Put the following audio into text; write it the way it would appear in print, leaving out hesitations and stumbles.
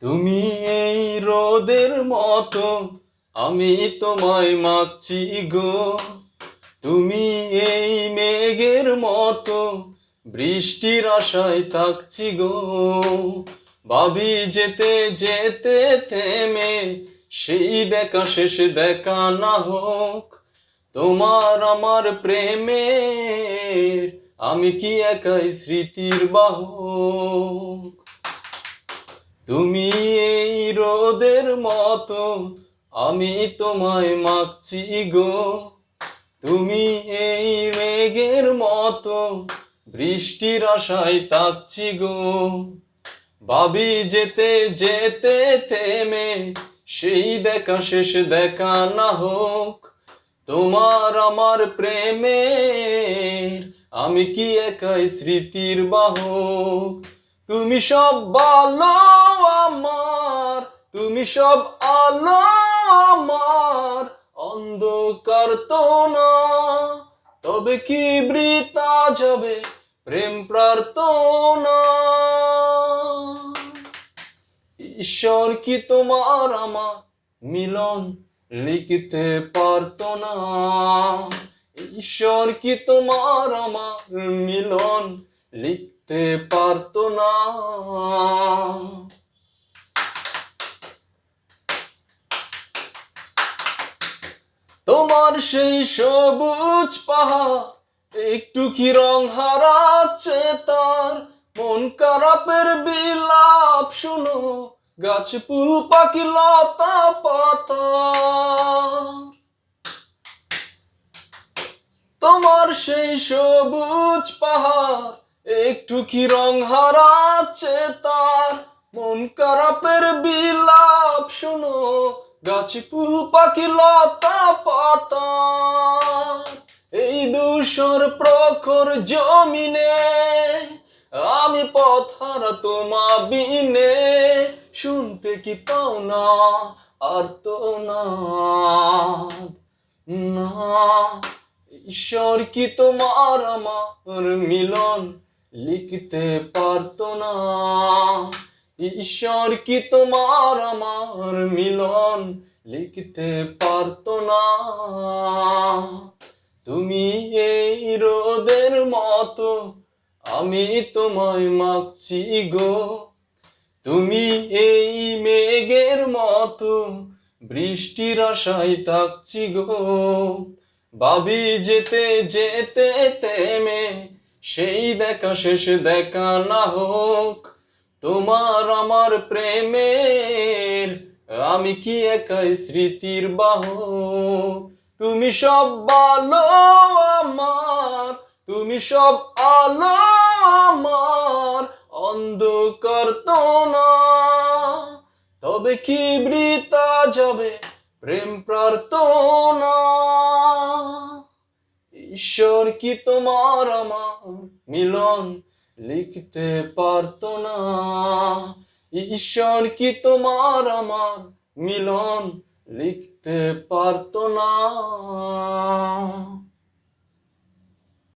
তুমি এই রোদের মতো, আমি তোমায় মাগছি গো। তুমি এই মেঘের মতো, বৃষ্টির আশায় থাকছি গো। ভাবি যেতে যেতে থেমে, সেই দেখা শেষ দেখা না হোক। তোমার আমার প্রেমের, আমি কি একাই স্মৃতির বাহক। তুমি এই রোদের মতো, আমি তোমায় মাগছি গো। তুমি এই মেঘের মতো, বৃষ্টির আশায় থাকছি গো। ভাবি যেতে যেতে থেমে, সেই দেখা শেষ দেখা না হোক। তোমার আমার প্রেমের, আমি কি একাই স্মৃতির বাহক। তুমি সব ভালো আমার, তুমি সব আলো আমার, অন্ধকার তো না। তবে কি বৃথা যাবে প্রেম প্রার্থনা। ঈশ্বর কি তোমার আমার মিলন লিখতে পারতো না। ঈশ্বর কি তোমার আমার মিলন লিখতে পারতো না। তোমার সেই সবুজ পাহাড় একটু কি রং হারাচ্ছে তার। মন খারাপের বিলাপ শুনো, গাছ ফুল পাখি লতা পাতা। তোমার সেই সবুজ পাহাড় একটু কি রং হারাচ্ছে তার। মন খারাপের বিলাপ শুনো, গাছ ফুল পাখি লতা পাতা। এই ধূসর প্রখর জমিনে আমি পথ হারা তোমা বিনে। শুনতে কি পাও না আর্তনাদ না। ঈশ্বর কি তোমার আমার মিলন লিখতে পারতো না। ঈশ্বর কি তোমার আমার মিলন লিখতে পারতো না। তুমি এই রোদের মতো, আমি তোমায় মাগছি গো। তুমি এই মেঘের মতো, বৃষ্টির আশায় থাকছি গো। ভাবি যেতে যেতে থেমে, সেই দেখা শেষ দেখা না হোক। তোমার আমার প্রেমের, আমি কি একাই স্মৃতির বাহক। তুমি সব ভালো আমার, তুমি সব আলো আমার, অন্ধকার তো না। তবে কি বৃথা যাবে প্রেম প্রার্থনা। ঈশ্বর কি তোমার আমার মিলন লিখতে পারতো না। ঈশ্বর কি তোমার আমার মিলন লিখতে পারতো না।